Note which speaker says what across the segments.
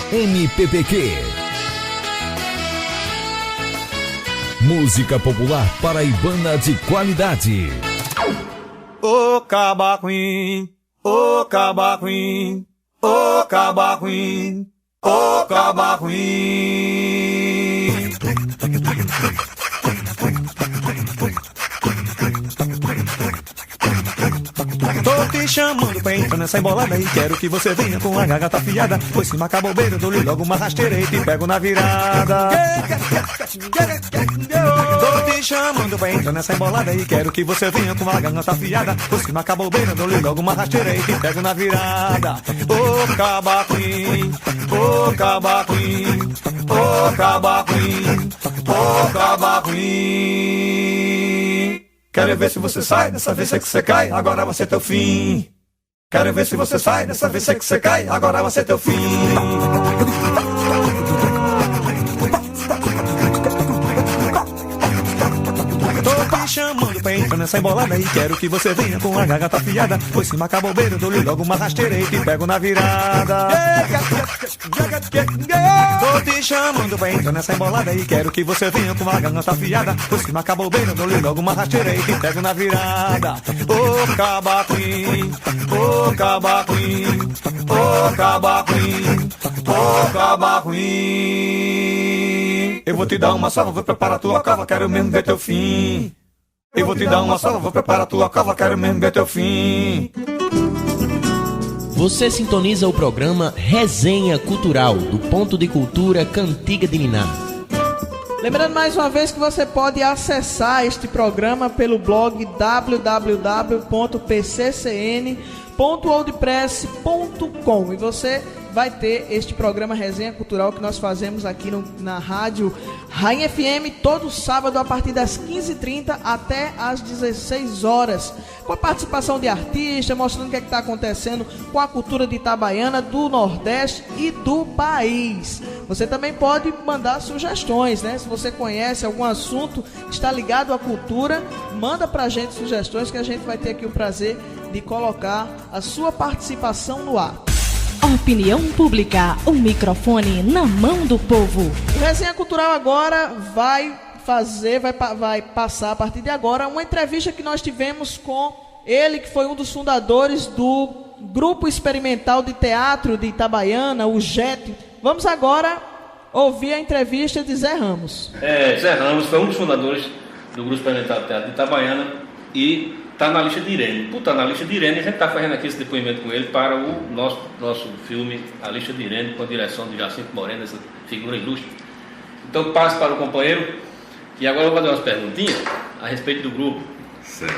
Speaker 1: MPPQ. Música popular paraibana de qualidade.
Speaker 2: Ô cabacuim, ô cabacuim, ô cabacuim, ô cabacuim. Tô te chamando pra entrar nessa embolada e quero que você venha com a garganta afiada. Pois se marcar bobeira, dou-lhe logo uma rasteira e te pego na virada. Tô te chamando pra entrar nessa embolada e quero que você venha com a garganta afiada. Pois se marcar bobeira, dou-lhe logo uma rasteira e te pego na virada. Ô cabacuim, ô cabacuim, ô cabacuim, ô cabacuim. Quero ver se você sai, dessa vez é que você cai, agora vai ser teu fim. Quero ver se você sai, dessa vez é que você cai, agora vai ser teu fim. Tô te chamando pra entrar nessa embolada e quero que você venha com a garganta afiada. Pois se marcar bobeira, eu dou-lhe logo uma rasteira e te pego na virada. Tô te chamando pra entrar nessa embolada e quero que você venha com a garganta afiada. Pois se marcar bobeira, eu dou-lhe logo uma rasteira e te pego na virada. Ô cabacuim, ô cabacuim, ô cabacuim, ô cabacuim. Eu vou te dar uma salva, vou preparar tua cova, quero mesmo ver teu fim. Eu vou te dar uma salva, vou preparar tua cova, quero mesmo ver teu fim.
Speaker 3: Você sintoniza o programa Resenha Cultural, do Ponto de Cultura Cantiga de Niná.
Speaker 4: Lembrando mais uma vez que você pode acessar este programa pelo blog www.pccn.wordpress.com e você vai ter este programa Resenha Cultural que nós fazemos aqui na rádio Rainha FM todo sábado a partir das 15h30 até as 16 horas, com a participação de artistas, mostrando o que está acontecendo com a cultura de Itabaiana, do Nordeste e do país. Você também pode mandar sugestões, né? Se você conhece algum assunto que está ligado à cultura, manda pra gente sugestões que a gente vai ter aqui o prazer de colocar a sua participação no ar.
Speaker 5: Opinião pública, o microfone na mão do povo.
Speaker 4: O Resenha Cultural agora vai passar a partir de agora uma entrevista que nós tivemos com ele, que foi um dos fundadores do Grupo Experimental de Teatro de Itabaiana, o GET. Vamos agora ouvir a entrevista de Zé Ramos.
Speaker 6: Zé Ramos foi um dos fundadores do Grupo Experimental de Teatro de Itabaiana e está na lista de Irene. Por estar na lista de Irene, a gente está fazendo aqui esse depoimento com ele para o nosso filme A Lista de Irene, com a direção de Jacinto Moreno, essa figura ilustre. Então passe para o companheiro e agora eu vou fazer umas perguntinhas a respeito do grupo.
Speaker 7: Certo.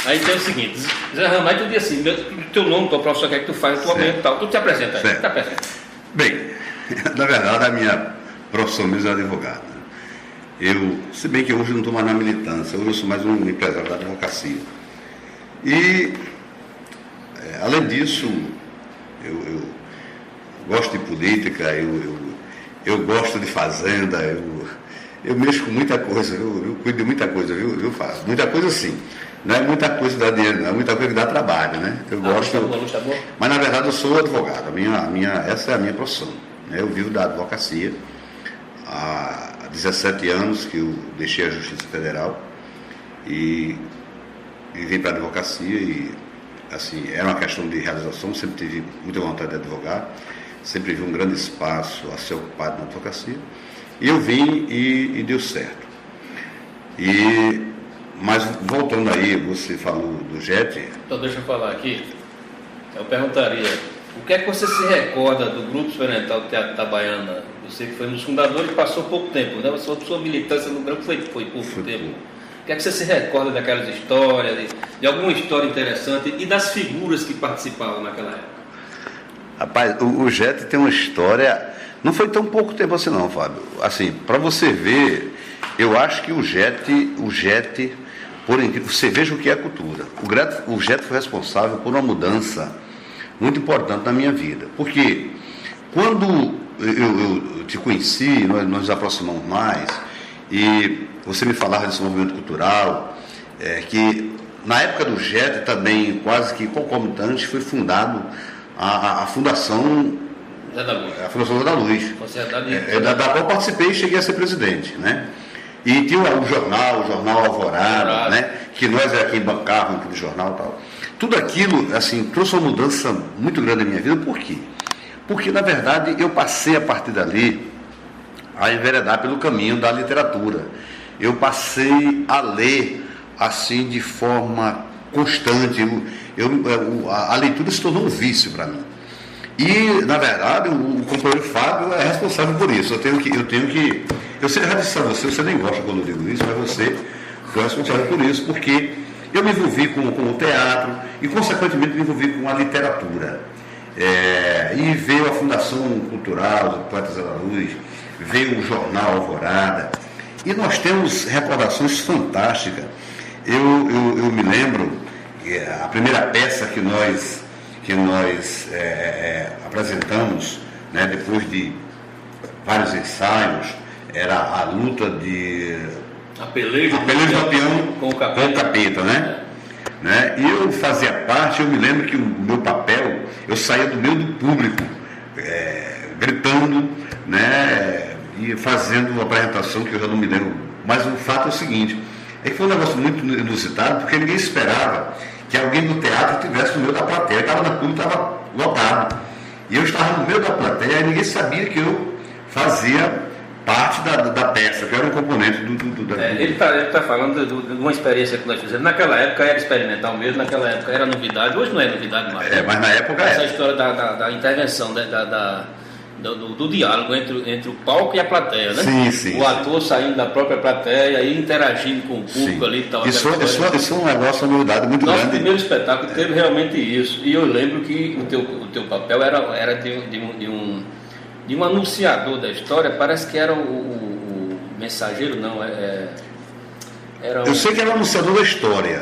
Speaker 6: Aí tem o seguinte, Zé Ramos, aí tu diz assim, teu nome, tua profissão, o que é que tu faz, tua mente e tal, tu te apresenta aí, te apresenta.
Speaker 7: Bem, na verdade a minha profissão mesmo é advogado. Se bem que hoje eu não estou mais na militância, hoje eu sou mais um empresário da advocacia. E, além disso, eu gosto de política, eu gosto de fazenda, eu mexo com muita coisa, eu cuido de muita coisa, eu faço. Muita coisa sim, não é muita coisa que dá dinheiro, não é muita coisa que dá trabalho, né? Eu gosto,
Speaker 6: tá bom.
Speaker 7: Mas na verdade eu sou advogado, essa é a minha profissão, né? Eu vivo da advocacia há 17 anos que eu deixei a Justiça Federal e vim para a advocacia e, assim, era uma questão de realização, sempre tive muita vontade de advogar, sempre vi um grande espaço a ser ocupado na advocacia e eu vim e deu certo. Mas voltando aí, você falou do JET.
Speaker 6: Então deixa eu falar aqui, eu perguntaria, o que é que você se recorda do Grupo Experimental do Teatro Itabaiana? Você que foi um dos fundadores e passou pouco tempo, né? Sua militância no grupo foi pouco tempo. O que é que você se recorda daquelas histórias, de alguma história interessante e das figuras que participavam naquela época?
Speaker 7: Rapaz, o JET tem uma história, não foi tão pouco tempo assim não, Fábio. Assim, para você ver, eu acho que o JET, por incrível, você veja o que é cultura. O JET foi responsável por uma mudança muito importante na minha vida, porque quando eu te conheci, nós nos aproximamos mais, e você me falava desse movimento cultural, que na época do JET também, quase que concomitante, foi fundado a fundação a Fundação da Luz, da qual participei e cheguei a ser presidente, né? E tinha o jornal Alvorada, né? Que nós aqui bancávamos aquele jornal e tal. Tudo aquilo, assim, trouxe uma mudança muito grande na minha vida. Por quê? Porque, na verdade, eu passei a partir dali a enveredar pelo caminho da literatura. Eu passei a ler, assim, de forma constante. A leitura se tornou um vício para mim. E, na verdade, o companheiro Fábio é responsável por isso. Eu já disse a você nem gosta quando eu digo isso, mas você foi responsável por isso, porque eu me envolvi com o teatro e, consequentemente, me envolvi com a literatura. E veio a Fundação Cultural do Poetas da Luz, veio o jornal Alvorada, e nós temos recordações fantásticas. Eu me lembro que a primeira peça que nós apresentamos, né, depois de vários ensaios, era a luta de...
Speaker 6: A peleja do
Speaker 7: Lampião com o Capeta, né? E eu fazia parte, eu me lembro que o meu papel, eu saía do meio do público, gritando, né? E fazendo uma apresentação que eu já não me lembro. Mas o fato é o seguinte, é que foi um negócio muito inusitado, porque ninguém esperava que alguém do teatro estivesse no meio da plateia. Estava na pública, estava lotado. E eu estava no meio da plateia e ninguém sabia que eu fazia parte da peça, que era um componente do
Speaker 6: Ele está falando de uma experiência que nós fizemos. Naquela época era experimental mesmo, naquela época era novidade, hoje não é novidade mais.
Speaker 7: Mas na época
Speaker 6: essa história da intervenção, do diálogo entre o palco e a plateia, né?
Speaker 7: Sim.
Speaker 6: O ator saindo da própria plateia e interagindo com o público ali e tal.
Speaker 7: Isso é um negócio, uma novidade muito grande.
Speaker 6: Nosso primeiro espetáculo teve realmente isso. E eu lembro que o teu papel era de um anunciador da história. Parece que era o mensageiro, não,
Speaker 7: Eu sei que era o anunciador da história,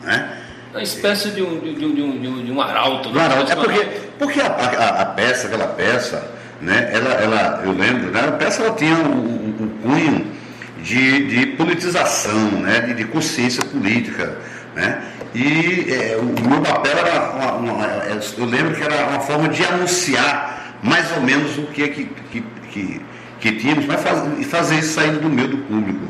Speaker 7: né?
Speaker 6: Uma espécie de um arauto.
Speaker 7: Um arauto. Porque aquela peça, né? Eu lembro, né? A peça ela tinha um cunho de politização, né? De consciência política, né? E o meu papel era eu lembro que era uma forma de anunciar mais ou menos o que tínhamos, mas fazer isso saindo do meio do público,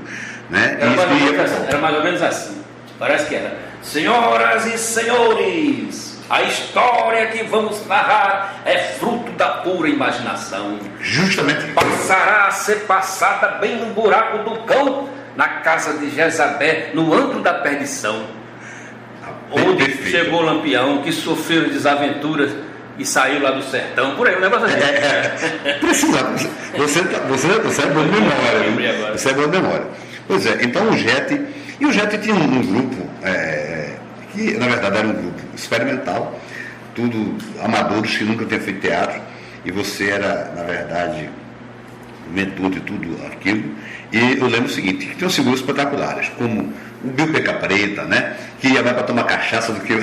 Speaker 7: né?
Speaker 6: Era mais ou menos assim. Parece que era: senhoras e senhores, a história que vamos narrar é fruto da pura imaginação.
Speaker 7: Justamente.
Speaker 6: Passará a ser passada bem no buraco do cão, na casa de Jezabé, no antro da perdição, onde chegou o Lampião, que sofreu desaventuras e saiu lá do sertão. Por aí, o negócio assim.
Speaker 7: Precisa. Você é bom de memória. Você é bom de memória. Pois é, então o JET tinha um grupo, que na verdade era um grupo experimental, tudo amadores que nunca tinham feito teatro, e você era, na verdade, mentor de tudo aquilo. E eu lembro o seguinte, que tinham figuras espetaculares, como o Bill Peca Preta, né, que ia mais para tomar cachaça do que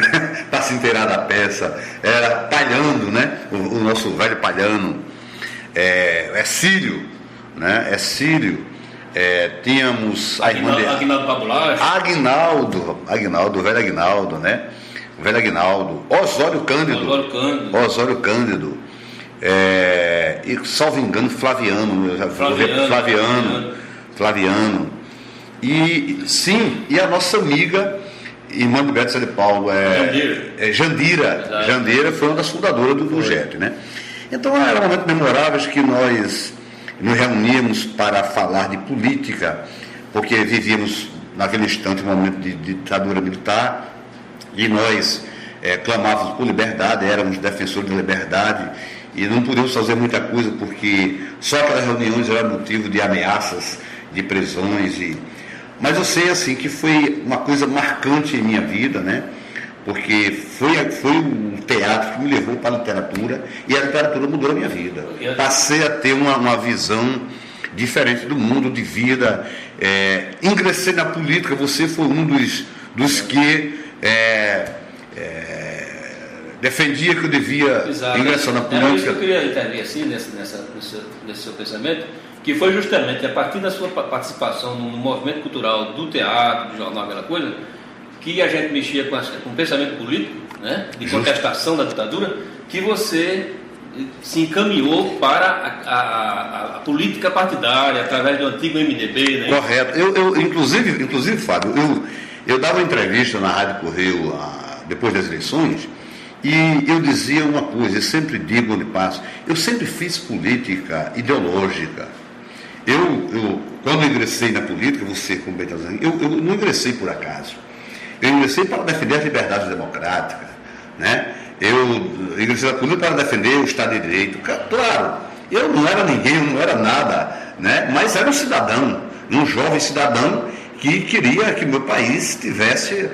Speaker 7: para se inteirar da peça, era Palhano, né, o nosso velho Palhano, Cílio, né, Cílio. Tínhamos a irmã dele,
Speaker 6: Aguinaldo Babulacho.
Speaker 7: Aguinaldo, o velho Aguinaldo, né? O velho Aguinaldo, Osório Cândido, e salvo engano, Flaviano. E a nossa amiga, irmã do Beto de Paulo, Jandira foi uma das fundadoras do JET, né? Então eram momentos memoráveis que nós nos reuníamos para falar de política, porque vivíamos naquele instante um momento de ditadura militar, e nós clamávamos por liberdade, éramos defensores da liberdade, e não podíamos fazer muita coisa, porque só aquelas reuniões eram motivo de ameaças, de prisões. Mas eu sei assim que foi uma coisa marcante em minha vida, né? Porque foi o teatro que me levou para a literatura, e a literatura mudou a minha vida. Passei a ter uma visão diferente do mundo, de vida. Ingressei na política, você foi um dos que defendia que eu devia ingressar na política.
Speaker 6: Era isso que eu queria entender assim, nesse seu pensamento, que foi justamente a partir da sua participação no movimento cultural do teatro, do jornal, aquela coisa, que a gente mexia com o pensamento político, né, de contestação da ditadura, que você se encaminhou para a política partidária, através do antigo MDB, né?
Speaker 7: Correto. Eu inclusive, Fábio, eu dava uma entrevista na Rádio Correio depois das eleições, e eu dizia uma coisa, eu sempre digo onde passo, eu sempre fiz política ideológica. Quando eu ingressei na política, você, como bem está dizendo, eu não ingressei por acaso. Eu ingressei para defender as liberdades democráticas, né? Eu ingressei na política para defender o Estado de Direito. Claro, eu não era ninguém, eu não era nada, né? Mas era um cidadão, um jovem cidadão que queria que meu país tivesse